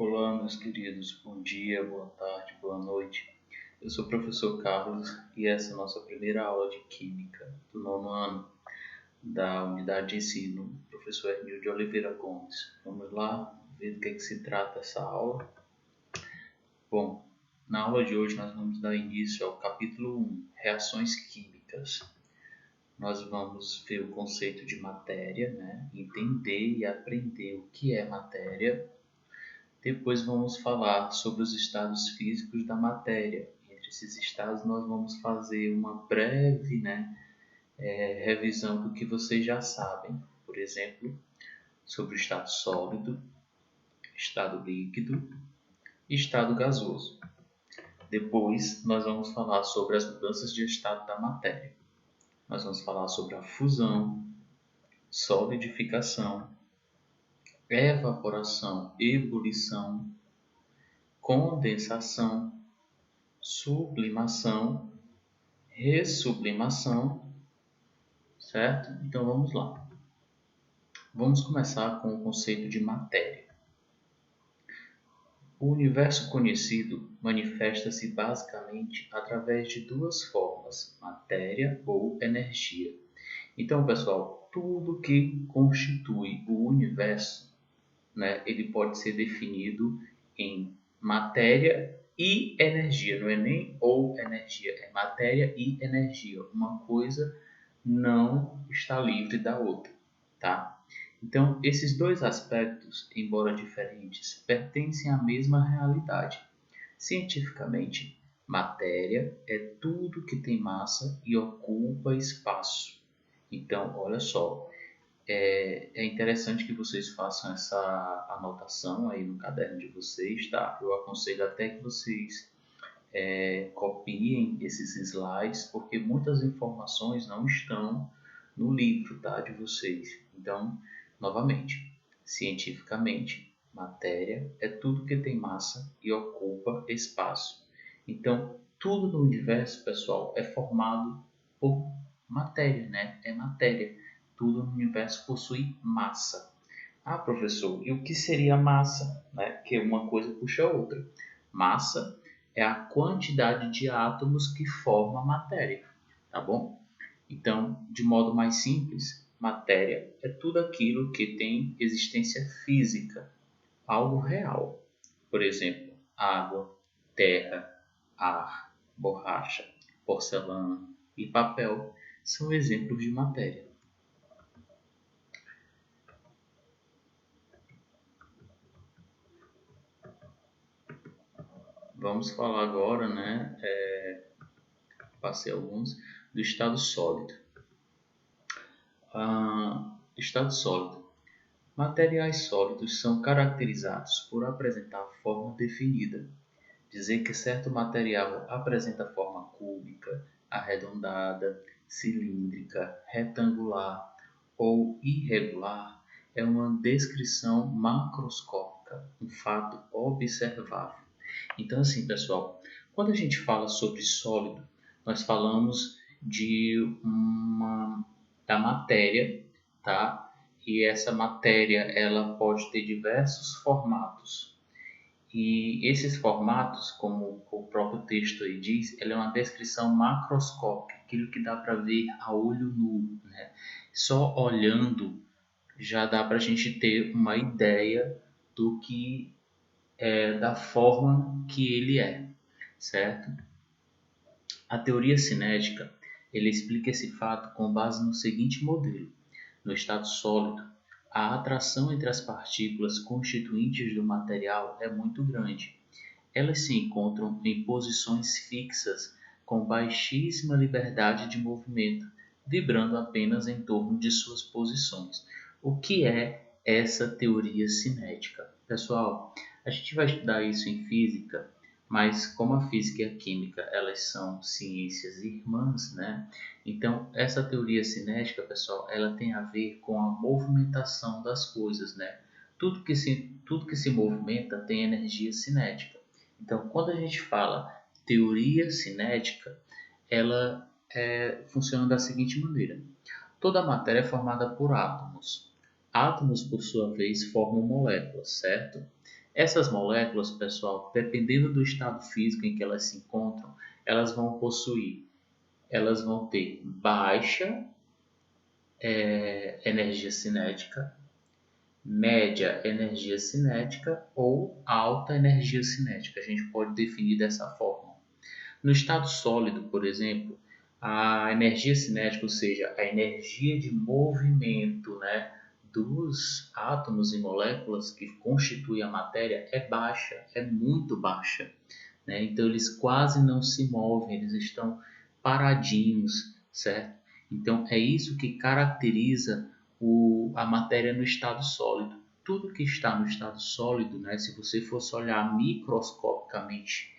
Olá, meus queridos. Bom dia, boa tarde, boa noite. Eu sou o professor Carlos e essa é a nossa primeira aula de Química do nono ano da unidade de ensino, professor Hermílio de Oliveira Gomes. Vamos lá ver do que se trata essa aula. Bom, na aula de hoje nós vamos dar início ao capítulo 1, Reações Químicas. Nós vamos ver o conceito de matéria, entender e aprender o que é matéria. Depois vamos falar sobre os estados físicos da matéria. Entre esses estados nós vamos fazer uma breve revisão do que vocês já sabem. Por exemplo, sobre o estado sólido, estado líquido e estado gasoso. Depois nós vamos falar sobre as mudanças de estado da matéria. Nós vamos falar sobre a fusão, solidificação, evaporação, ebulição, condensação, sublimação, ressublimação, certo? Então vamos lá. Vamos começar com o conceito de matéria. O universo conhecido manifesta-se basicamente através de duas formas, matéria ou energia. Então, pessoal, tudo que constitui o universo, ele pode ser definido em matéria e energia. Não é nem ou energia, é matéria e energia. Uma coisa não está livre da outra, tá? Então, esses dois aspectos, embora diferentes, pertencem à mesma realidade. Cientificamente, matéria é tudo que tem massa e ocupa espaço. Então, olha só, é interessante que vocês façam essa anotação aí no caderno de vocês, tá? Eu aconselho até que vocês copiem esses slides, porque muitas informações não estão no livro, tá, de vocês. Então, novamente, cientificamente, matéria é tudo que tem massa e ocupa espaço. Então, tudo no universo, pessoal, é formado por matéria, É matéria. Tudo no universo possui massa. Ah, professor, e o que seria massa? Que uma coisa puxa a outra. Massa é a quantidade de átomos que forma a matéria, tá bom? Então, de modo mais simples, matéria é tudo aquilo que tem existência física, algo real. Por exemplo, água, terra, ar, borracha, porcelana e papel são exemplos de matéria. Vamos falar agora, passei alguns, do estado sólido. Estado sólido. Materiais sólidos são caracterizados por apresentar forma definida. Dizer que certo material apresenta forma cúbica, arredondada, cilíndrica, retangular ou irregular é uma descrição macroscópica, um fato observável. Então, assim, pessoal, quando a gente fala sobre sólido, nós falamos da matéria, tá? E essa matéria, ela pode ter diversos formatos. E esses formatos, como o próprio texto aí diz, ela é uma descrição macroscópica, aquilo que dá para ver a olho nu, Só olhando já dá para a gente ter uma ideia do que da forma que ele é, certo? A teoria cinética, ele explica esse fato com base no seguinte modelo. No estado sólido, a atração entre as partículas constituintes do material é muito grande. Elas se encontram em posições fixas com baixíssima liberdade de movimento, vibrando apenas em torno de suas posições. O que é essa teoria cinética? Pessoal, a gente vai estudar isso em física, mas como a física e a química elas são ciências irmãs, Então, essa teoria cinética, pessoal, ela tem a ver com a movimentação das coisas, Tudo que se movimenta tem energia cinética. Então, quando a gente fala teoria cinética, ela funciona da seguinte maneira. Toda a matéria é formada por átomos. Átomos, por sua vez, formam moléculas, certo? Essas moléculas, pessoal, dependendo do estado físico em que elas se encontram, elas vão ter baixa energia cinética, média energia cinética ou alta energia cinética. A gente pode definir dessa forma. No estado sólido, por exemplo, a energia cinética, ou seja, a energia de movimento, né, dos átomos e moléculas que constituem a matéria é baixa, é muito baixa, né? Então eles quase não se movem, eles estão paradinhos, certo? Então é isso que caracteriza a matéria no estado sólido. Tudo que está no estado sólido, né, se você fosse olhar microscopicamente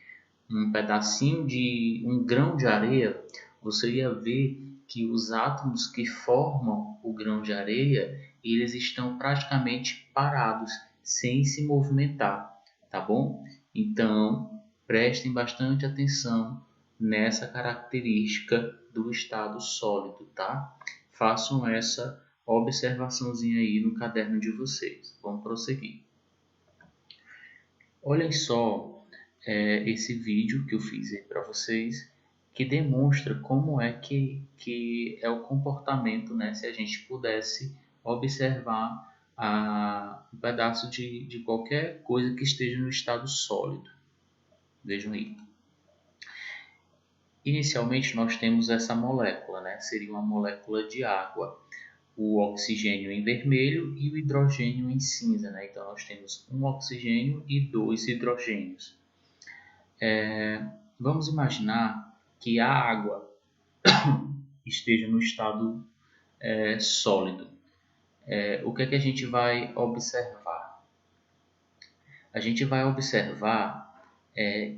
um pedacinho de um grão de areia, você ia ver que os átomos que formam o grão de areia, eles estão praticamente parados, sem se movimentar, tá bom? Então, prestem bastante atenção nessa característica do estado sólido, tá? Façam essa observaçãozinha aí no caderno de vocês. Vamos prosseguir. Olhem só esse vídeo que eu fiz aí para vocês, que demonstra como é que é o comportamento, né? Se a gente pudesse observar um pedaço de qualquer coisa que esteja no estado sólido. Vejam aí. Inicialmente nós temos essa molécula, né? Seria uma molécula de água. O oxigênio em vermelho e o hidrogênio em cinza, né? Então nós temos um oxigênio e dois hidrogênios. Vamos imaginar que a água esteja no estado sólido. O que é que a gente vai observar? A gente vai observar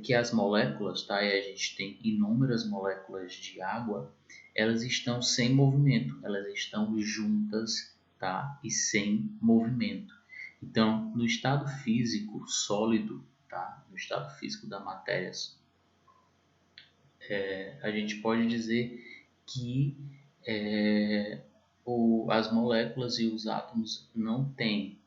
que as moléculas, tá? E a gente tem inúmeras moléculas de água, elas estão sem movimento, elas estão juntas, tá? E sem movimento. Então, no estado físico sólido, tá? No estado físico da matéria, a gente pode dizer que as moléculas e os átomos não têm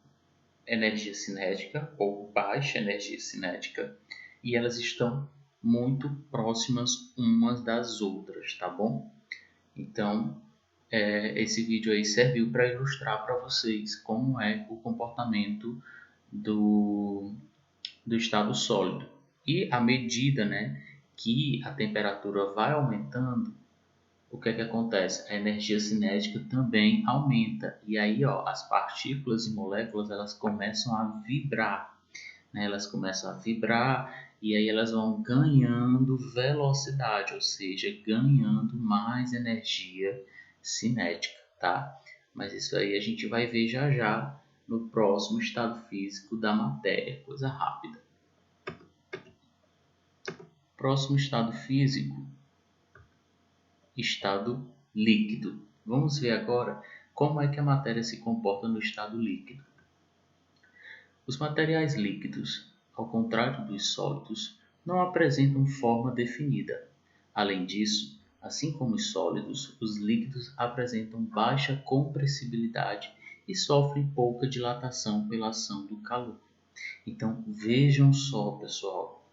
energia cinética ou baixa energia cinética e elas estão muito próximas umas das outras, tá bom? Então, esse vídeo aí serviu para ilustrar para vocês como é o comportamento do estado sólido. E à medida, né, que a temperatura vai aumentando, o que é que acontece? A energia cinética também aumenta. E aí, ó, as partículas e moléculas elas começam a vibrar, né? Elas começam a vibrar e aí elas vão ganhando velocidade, ou seja, ganhando mais energia cinética, tá? Mas isso aí a gente vai ver já já no próximo estado físico da matéria, coisa rápida. Próximo estado físico, estado líquido. Vamos ver agora como é que a matéria se comporta no estado líquido. Os materiais líquidos, ao contrário dos sólidos, não apresentam forma definida. Além disso, assim como os sólidos, os líquidos apresentam baixa compressibilidade e sofrem pouca dilatação pela ação do calor. Então, vejam só, pessoal,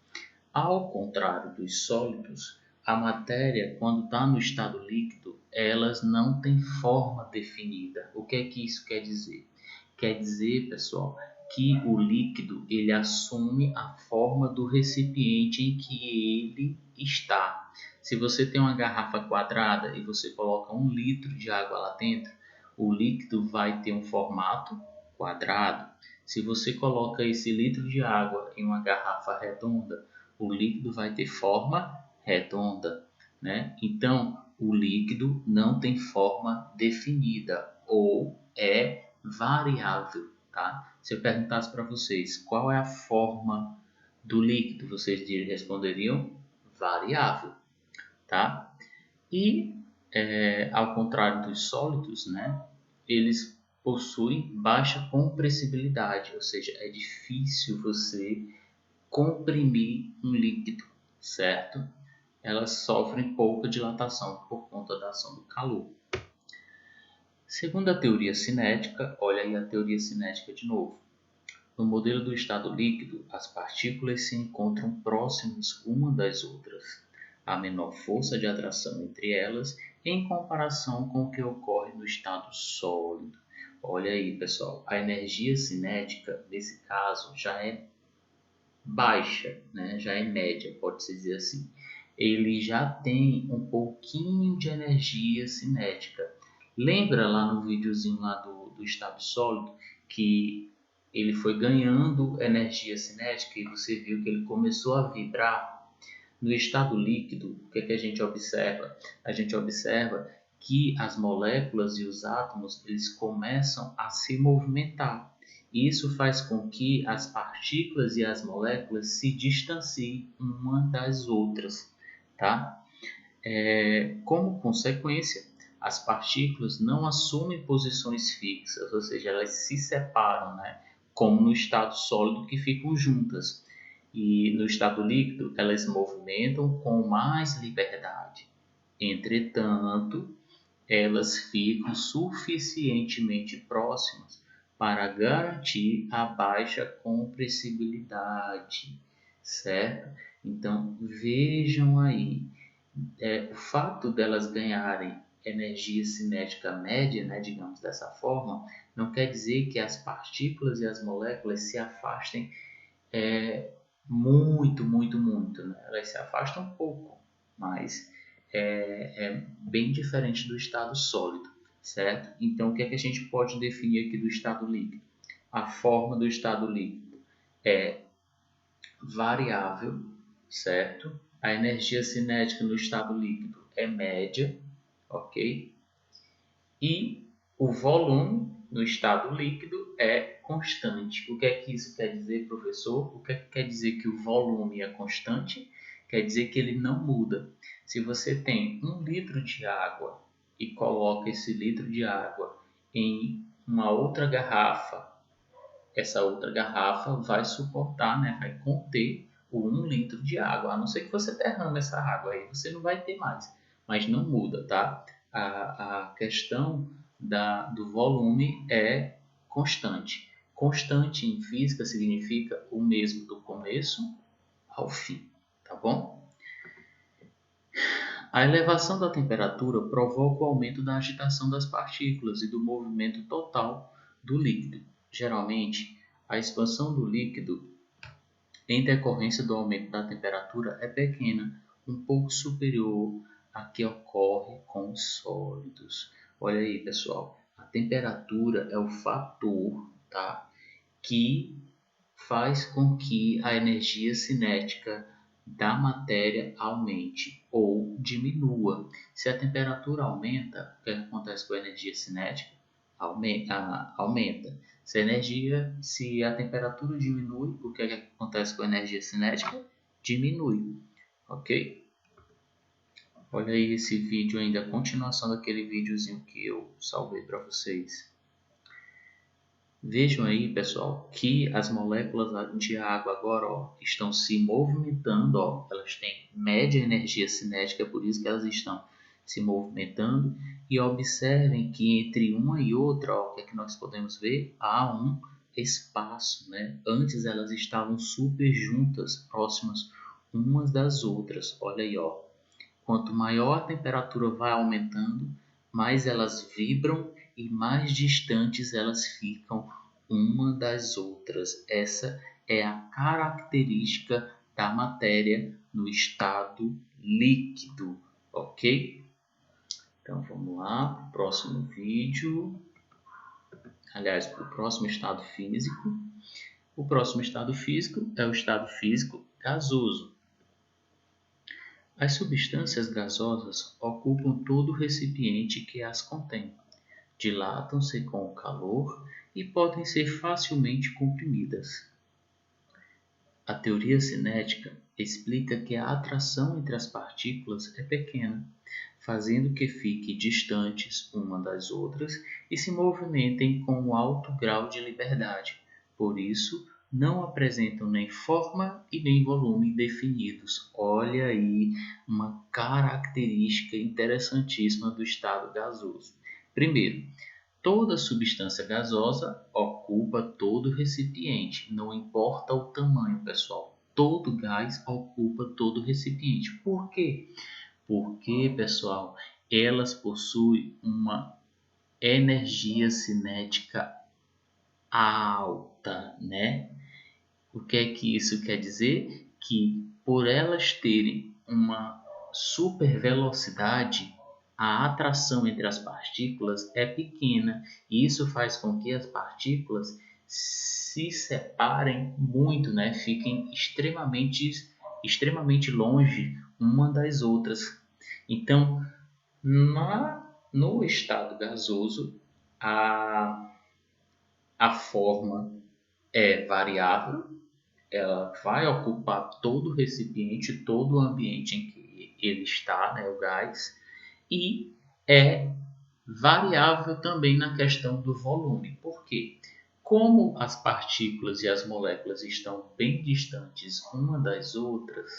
ao contrário dos sólidos, a matéria, quando está no estado líquido, elas não têm forma definida. O que é que isso quer dizer? Quer dizer, pessoal, que o líquido ele assume a forma do recipiente em que ele está. Se você tem uma garrafa quadrada e você coloca 1 litro de água lá dentro, o líquido vai ter um formato quadrado. Se você coloca esse litro de água em uma garrafa redonda, o líquido vai ter forma redonda, né? Então, o líquido não tem forma definida ou é variável, tá? Se eu perguntasse para vocês qual é a forma do líquido, vocês responderiam variável, tá? E, ao contrário dos sólidos, né? Eles possuem baixa compressibilidade, ou seja, é difícil você comprimir um líquido, certo? Elas sofrem pouca dilatação por conta da ação do calor. Segundo a teoria cinética, olha aí a teoria cinética de novo. No modelo do estado líquido, as partículas se encontram próximas uma das outras. Há menor força de atração entre elas em comparação com o que ocorre no estado sólido. Olha aí, pessoal, a energia cinética, nesse caso, já é baixa, né? Já é média, pode-se dizer assim. Ele já tem um pouquinho de energia cinética. Lembra lá no videozinho lá do estado sólido que ele foi ganhando energia cinética e você viu que ele começou a vibrar? No estado líquido, o que é que a gente observa? A gente observa que as moléculas e os átomos eles começam a se movimentar. Isso faz com que as partículas e as moléculas se distanciem uma das outras, tá? Como consequência, as partículas não assumem posições fixas, ou seja, elas se separam, né? Como no estado sólido que ficam juntas. E no estado líquido, elas se movimentam com mais liberdade. Entretanto, elas ficam suficientemente próximas para garantir a baixa compressibilidade, certo? Então, vejam aí, o fato delas ganharem energia cinética média, né, digamos dessa forma, não quer dizer que as partículas e as moléculas se afastem muito, né? Elas se afastam um pouco, mas é bem diferente do estado sólido, certo? Então, o que é que a gente pode definir aqui do estado líquido? A forma do estado líquido é variável, certo? A energia cinética no estado líquido é média, ok? E o volume no estado líquido é constante. O que é que isso quer dizer, professor? O que é que quer dizer que o volume é constante? Quer dizer que ele não muda. Se você tem 1 litro de água e coloca esse litro de água em uma outra garrafa, essa outra garrafa vai suportar, né, vai conter o 1 litro de água. A não ser que você derrame essa água aí, você não vai ter mais. Mas não muda, tá? A questão do volume é constante. Constante em física significa o mesmo do começo ao fim, tá bom? A elevação da temperatura provoca o aumento da agitação das partículas e do movimento total do líquido. Geralmente, a expansão do líquido em decorrência do aumento da temperatura é pequena, um pouco superior à que ocorre com os sólidos. Olha aí, pessoal, a temperatura é o fator, tá, que faz com que a energia cinética da matéria aumente ou diminua. Se a temperatura aumenta, o que acontece com a energia cinética? Aumenta. Se a temperatura diminui, o que acontece com a energia cinética? Diminui, ok? Olha aí esse vídeo ainda, a continuação daquele videozinho que eu salvei para vocês. Vejam aí, pessoal, que as moléculas de água agora estão se movimentando, elas têm média energia cinética, por isso que elas estão se movimentando. E observem que entre uma e outra, o que é que nós podemos ver? Há um espaço, né? Antes elas estavam super juntas, próximas umas das outras. Olha aí, quanto maior a temperatura vai aumentando, mais elas vibram e mais distantes elas ficam uma das outras. Essa é a característica da matéria no estado líquido, ok? Então vamos lá para o próximo vídeo. Aliás, para o próximo estado físico. O próximo estado físico é o estado físico gasoso. As substâncias gasosas ocupam todo o recipiente que as contém, dilatam-se com o calor e podem ser facilmente comprimidas. A teoria cinética explica que a atração entre as partículas é pequena, fazendo que fiquem distantes uma das outras e se movimentem com um alto grau de liberdade. Por isso, não apresentam nem forma e nem volume definidos. Olha aí uma característica interessantíssima do estado gasoso. Primeiro, Toda substância gasosa ocupa todo recipiente, não importa o tamanho, pessoal. Todo gás ocupa todo recipiente. Por quê? Porque, pessoal, elas possuem uma energia cinética alta, né? O que é que isso quer dizer? Que por elas terem uma super velocidade, a atração entre as partículas é pequena e isso faz com que as partículas se separem muito, né? Fiquem extremamente longe uma das outras. Então, no estado gasoso, a forma é variável, ela vai ocupar todo o recipiente, todo o ambiente em que ele está, né, o gás, e é variável também na questão do volume. Por quê? Como as partículas e as moléculas estão bem distantes uma das outras,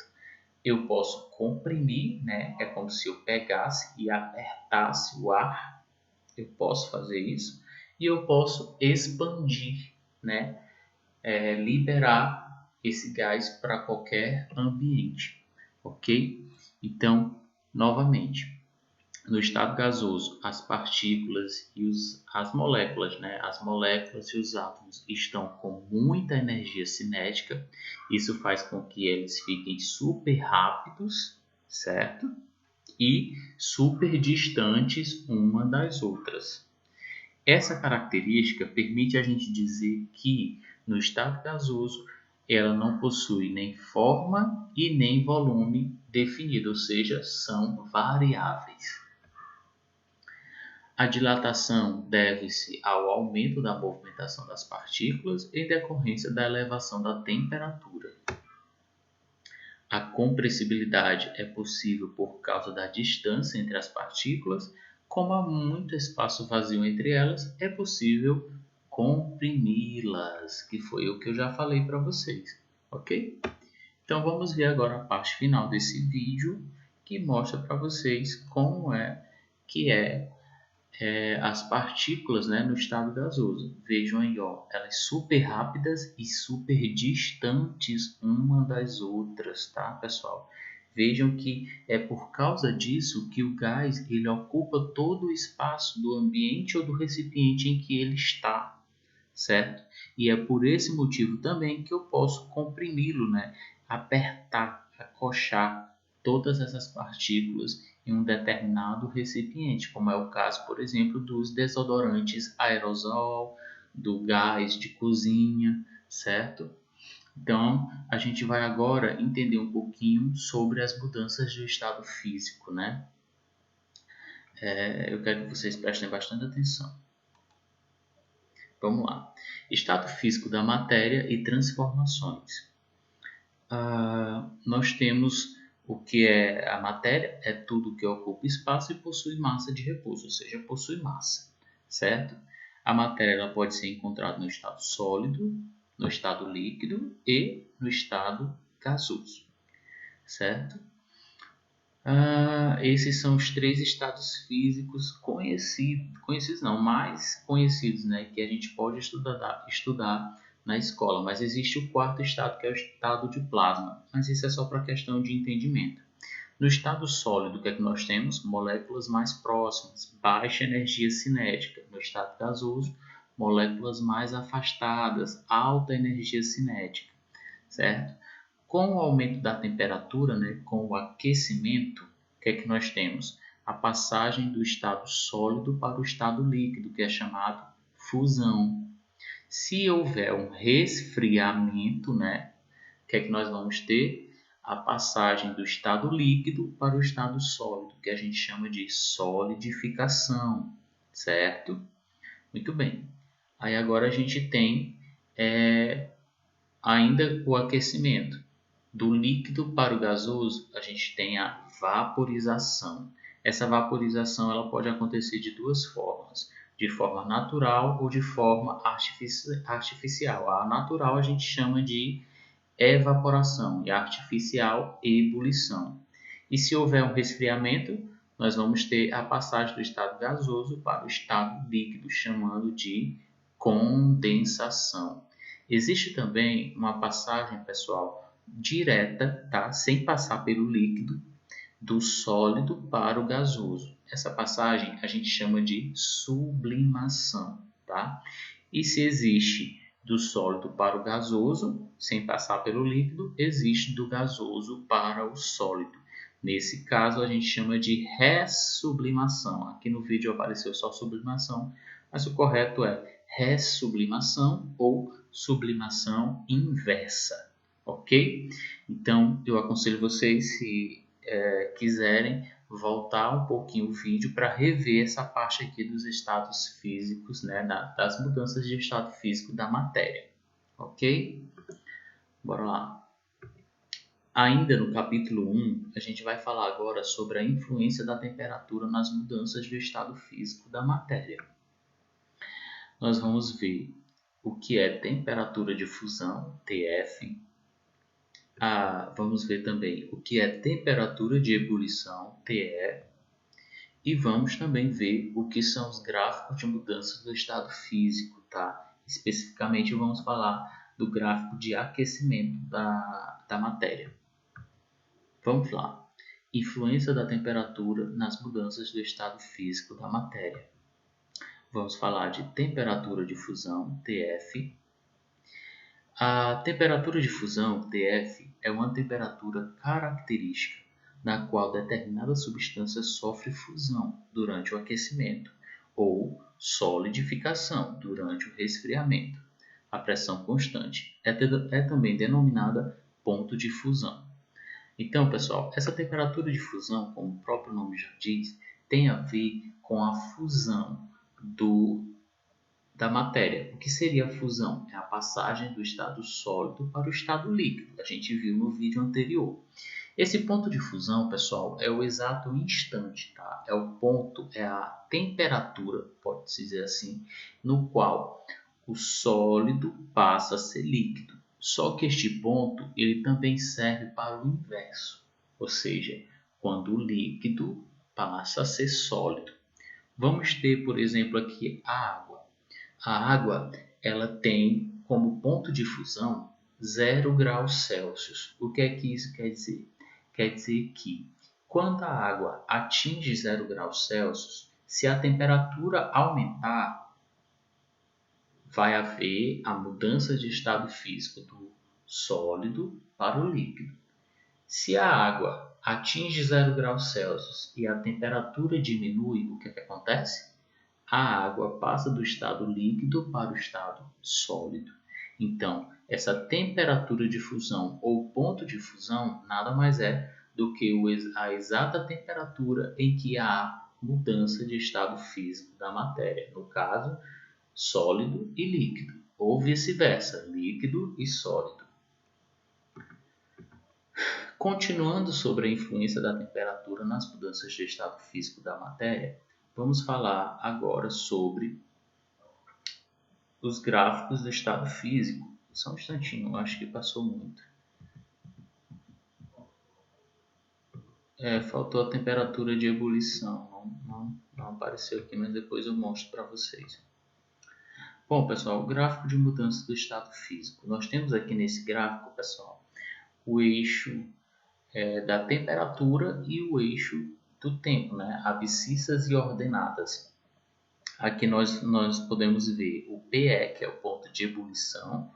eu posso comprimir, né? É como se eu pegasse e apertasse o ar, eu posso fazer isso, e eu posso expandir, né? Liberar esse gás para qualquer ambiente, ok? Então, novamente, no estado gasoso, as partículas e as moléculas, né? As moléculas e os átomos estão com muita energia cinética. Isso faz com que eles fiquem super rápidos, certo? E super distantes uma das outras. Essa característica permite a gente dizer que, no estado gasoso, ela não possui nem forma e nem volume definido, ou seja, são variáveis. A dilatação deve-se ao aumento da movimentação das partículas em decorrência da elevação da temperatura. A compressibilidade é possível por causa da distância entre as partículas. Como há muito espaço vazio entre elas, é possível comprimi-las, que foi o que eu já falei para vocês, ok? Então vamos ver agora a parte final desse vídeo, que mostra para vocês como é que as partículas, né, no estado gasoso. Vejam aí, ó, elas super rápidas e super distantes uma das outras, tá, pessoal? Vejam que é por causa disso que o gás ele ocupa todo o espaço do ambiente ou do recipiente em que ele está, certo? E é por esse motivo também que eu posso comprimi-lo, né? Apertar, acochar todas essas partículas em um determinado recipiente, como é o caso, por exemplo, dos desodorantes aerosol, do gás de cozinha, certo? Então, a gente vai agora entender um pouquinho sobre as mudanças do estado físico, né? Eu quero que vocês prestem bastante atenção. Vamos lá. Estado físico da matéria e transformações. Nós temos o que é a matéria, é tudo que ocupa espaço e possui massa de repouso, ou seja, possui massa, certo? A matéria ela pode ser encontrada no estado sólido, no estado líquido e no estado gasoso, certo? Esses são os três estados físicos conhecidos não, mais conhecidos, né, que a gente pode estudar na escola, mas existe o quarto estado, que é o estado de plasma, mas isso é só para questão de entendimento. No estado sólido, o que é que nós temos? Moléculas mais próximas, baixa energia cinética. No estado gasoso, moléculas mais afastadas, alta energia cinética, certo? Com o aumento da temperatura, né, com o aquecimento, o que é que nós temos? A passagem do estado sólido para o estado líquido, que é chamado fusão. Se houver um resfriamento, né, o que é que nós vamos ter? A passagem do estado líquido para o estado sólido, que a gente chama de solidificação, certo? Muito bem. Aí agora a gente tem ainda o aquecimento. Do líquido para o gasoso, a gente tem a vaporização. Essa vaporização ela pode acontecer de duas formas, de forma natural ou de forma artificial. A natural a gente chama de evaporação e a artificial ebulição. E se houver um resfriamento, nós vamos ter a passagem do estado gasoso para o estado líquido, chamando de condensação. Existe também uma passagem, pessoal, direta, tá? Sem passar pelo líquido, do sólido para o gasoso. Essa passagem a gente chama de sublimação, tá? E se existe do sólido para o gasoso, sem passar pelo líquido, existe do gasoso para o sólido. Nesse caso, a gente chama de ressublimação. Aqui no vídeo apareceu só sublimação, mas o correto é ressublimação ou sublimação inversa, ok? Então, eu aconselho vocês, se quiserem, voltar um pouquinho o vídeo para rever essa parte aqui dos estados físicos, né, das mudanças de estado físico da matéria, ok? Bora lá. Ainda no capítulo 1, a gente vai falar agora sobre a influência da temperatura nas mudanças do estado físico da matéria. Nós vamos ver o que é temperatura de fusão, TF. Vamos ver também o que é temperatura de ebulição, TE. E vamos também ver o que são os gráficos de mudança do estado físico, tá? Especificamente vamos falar do gráfico de aquecimento da matéria. Vamos lá. Influência da temperatura nas mudanças do estado físico da matéria. Vamos falar de temperatura de fusão, TF. A temperatura de fusão, TF, é uma temperatura característica na qual determinada substância sofre fusão durante o aquecimento ou solidificação durante o resfriamento. A pressão constante é também denominada ponto de fusão. Então, pessoal, essa temperatura de fusão, como o próprio nome já diz, tem a ver com a fusão da matéria. O que seria a fusão? É a passagem do estado sólido para o estado líquido. A gente viu no vídeo anterior. Esse ponto de fusão, pessoal, é o exato instante, tá? É o ponto, é a temperatura, pode-se dizer assim, no qual o sólido passa a ser líquido. Só que este ponto, ele também serve para o inverso, ou seja, quando o líquido passa a ser sólido. Vamos ter, por exemplo, aqui a água. A água, ela tem como ponto de fusão 0 graus Celsius. O que é que isso quer dizer? Quer dizer que quando a água atinge 0 graus Celsius, se a temperatura aumentar, vai haver a mudança de estado físico do sólido para o líquido. Se a água atinge 0 graus Celsius e a temperatura diminui, o que é que acontece? A água passa do estado líquido para o estado sólido. Então, essa temperatura de fusão ou ponto de fusão nada mais é do que a exata temperatura em que há mudança de estado físico da matéria. No caso, sólido e líquido, ou vice-versa, líquido e sólido. Continuando sobre a influência da temperatura nas mudanças de estado físico da matéria, vamos falar agora sobre os gráficos do estado físico. Só um instantinho, acho que passou muito. Faltou a temperatura de ebulição. Não apareceu aqui, mas depois eu mostro para vocês. Bom, pessoal, o gráfico de mudança do estado físico. Nós temos aqui nesse gráfico, pessoal, o eixo da temperatura e o eixo do tempo, né? Abscissas e ordenadas. Aqui nós podemos ver o PE, que é o ponto de ebulição,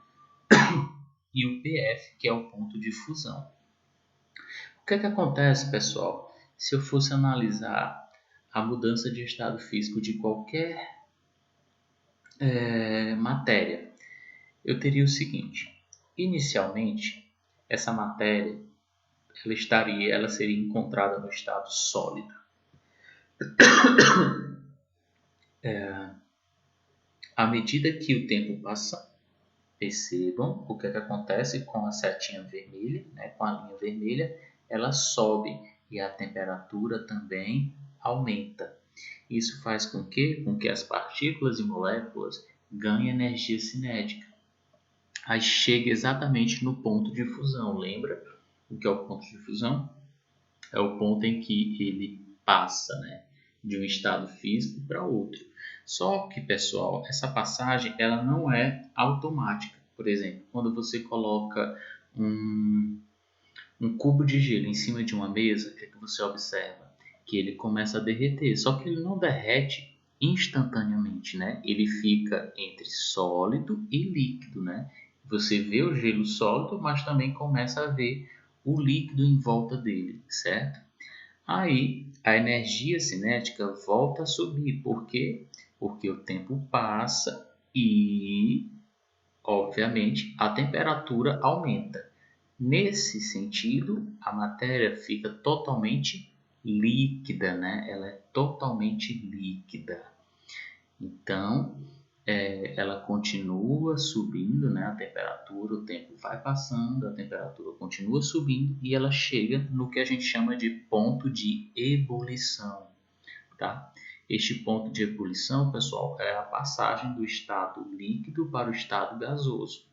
e o PF, que é o ponto de fusão. O que é que acontece, pessoal, se eu fosse analisar a mudança de estado físico de qualquer matéria? Eu teria o seguinte: inicialmente, essa matéria ela seria encontrada no estado sólido. À medida que o tempo passa, percebam o que é que acontece com a setinha vermelha, né, com a linha vermelha, ela sobe e a temperatura também aumenta. Isso faz com que as partículas e moléculas ganhem energia cinética. Aí chega exatamente no ponto de fusão. Lembra o que é o ponto de fusão? É o ponto em que ele passa, né, de um estado físico para outro. Só que, pessoal, essa passagem ela não é automática. Por exemplo, quando você coloca um cubo de gelo em cima de uma mesa, o que é que você observa? Que ele começa a derreter, só que ele não derrete instantaneamente, né? Ele fica entre sólido e líquido, né? Você vê o gelo sólido, mas também começa a ver o líquido em volta dele, certo? Aí a energia cinética volta a subir, por quê? Porque o tempo passa e, obviamente, a temperatura aumenta. Nesse sentido, a matéria fica totalmente líquida, né? Ela é totalmente líquida. Então, ela continua subindo, né? A temperatura, o tempo vai passando, a temperatura continua subindo e ela chega no que a gente chama de ponto de ebulição, tá? Este ponto de ebulição, pessoal, é a passagem do estado líquido para o estado gasoso.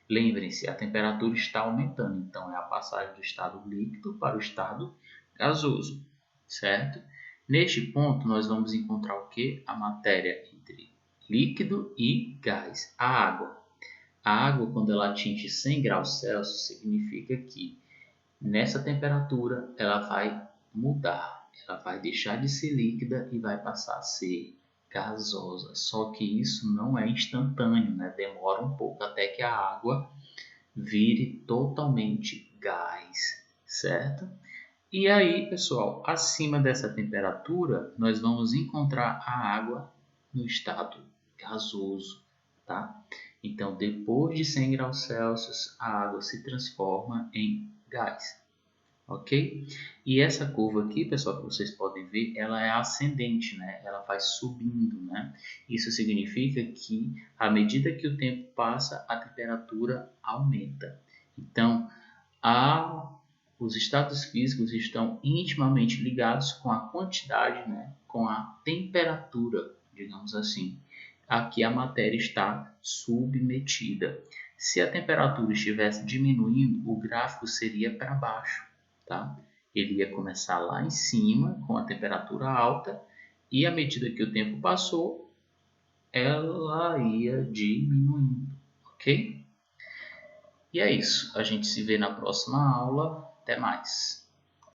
Lembrem-se, a temperatura está aumentando, então é a passagem do estado líquido para o estado gasoso, certo? Neste ponto, nós vamos encontrar o que? A matéria entre líquido e gás, a água. A água, quando ela atinge 100 graus Celsius, significa que nessa temperatura ela vai mudar, ela vai deixar de ser líquida e vai passar a ser gasosa. Só que isso não é instantâneo, né? Demora um pouco até que a água vire totalmente gás, certo? E aí, pessoal, acima dessa temperatura, nós vamos encontrar a água no estado gasoso, tá? Então, depois de 100 graus Celsius, a água se transforma em gás, ok? E essa curva aqui, pessoal, que vocês podem ver, ela é ascendente, né? Ela vai subindo, né? Isso significa que, à medida que o tempo passa, a temperatura aumenta. Então, os estados físicos estão intimamente ligados com a quantidade, né? Com a temperatura, digamos assim, a que a matéria está submetida. Se a temperatura estivesse diminuindo, o gráfico seria para baixo, tá? Ele ia começar lá em cima, com a temperatura alta, e à medida que o tempo passou, ela ia diminuindo, ok? E é isso. A gente se vê na próxima aula. Até mais.